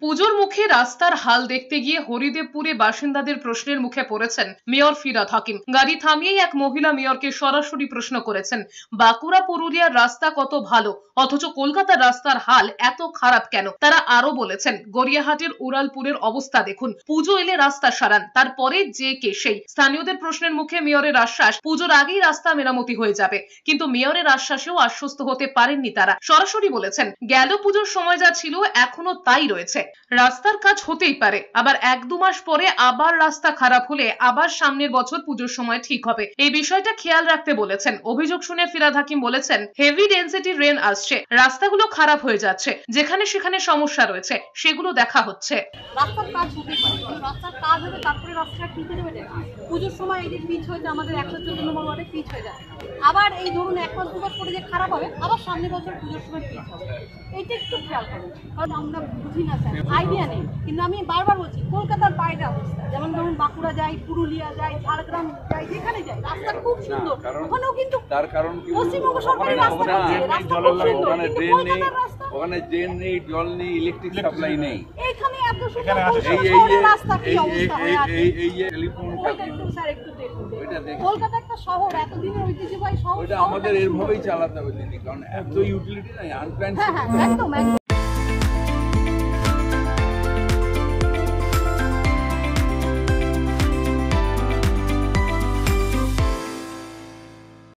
পুজোর মুখে রাস্তার হাল দেখতে গিয়ে হরিদেবপুরে বাসিন্দাদের প্রশ্নের মুখে পড়েছেন মেয়র ফিরহাদ হাকিম। গাড়ি থামিয়েই এক মহিলা মেয়রকে সরাসরি প্রশ্ন করেছেন, বাঁকুড়া পুরুলিয়ার রাস্তা কত ভালো, অথচ কলকাতার রাস্তার হাল এত খারাপ কেন? তারা আরো বলেছেন, গড়িয়াহাটের উড়ালপুরের অবস্থা দেখুন, পুজো এলে রাস্তা সারান, তারপরে যে কে সেই। স্থানীয়দের প্রশ্নের মুখে মেয়রের আশ্বাস, পুজোর আগেই রাস্তা মেরামতি হয়ে যাবে। কিন্তু মেয়রের আশ্বাসেও আশ্বস্ত হতে পারেননি তারা। সরাসরি বলেছেন, গেল পুজোর সময় যা ছিল এখনো তাই রয়েছে। রাস্তার কাজ হতেই পারে, আবার 1-2 মাস পরে আবার রাস্তা খারাপ হলে আবার সামনের বছর পুজোর সময় ঠিক হবে। এই বিষয়টা খেয়াল রাখতে বলেছেন। অভিযোগ শুনে ফিরহাদ হাকিম বলেছেন, হেভি ডেন্সিটি রেন আসছে, রাস্তাগুলো খারাপ হয়ে যাচ্ছে, যেখানে সেখানে সমস্যা রয়েছে সেগুলো দেখা হচ্ছে। রাস্তার কাজ হতেই পারে, রাস্তার কাজ হবে তারপরে রাস্তাটা ঠিক হয়ে যাবে। পুজোর সময় এই যে পিচ হয়েছে আমাদের 114 নম্বর ওয়ার্ডে পিচ হয়ে যায়, আবার এই ধরুন 1 মাস 2 মাস পরে যে খারাপ হবে আবার সামনের বছর পুজোর সময় পিচ হবে। এইটা একটু খেয়াল করুন, কারণ আমরা বুঝি না স্যার, আইডিয়া নেই। কিন্তু আমি বারবার বলছি, কলকাতার বাইরে অবস্থা, যেমন ধরুন বাঁকুড়া যাই, পুরুলিয়া যাই, ঝাড়গ্রাম যাই, যেখানে যাই রাস্তা খুব সুন্দর। ওখানেও কিন্তু তার কারণ পশ্চিমবঙ্গ সরকারের রাস্তা করছে, রাস্তা খুব সুন্দর, কিন্তু কলকাতার রাস্তা ওখানে ড্রেন নেই, জল নেই, ইলেকট্রিক সাপ্লাই নেই। এইখানে এত সুন্দর রাস্তা কি অবস্থা হয়ে আছে। এই যে টেলিফোন স্যার একটু দেখুন, কলকাতা একটা শহর, এতদিনের ঐতিহ্যবাহী শহর, ওইটা আমাদের এরভাবেই চালাতে হবে দিদি, কারণ এত ইউটিলিটি নাই, আনপ্ল্যান্ড। হ্যাঁ একদম একদম।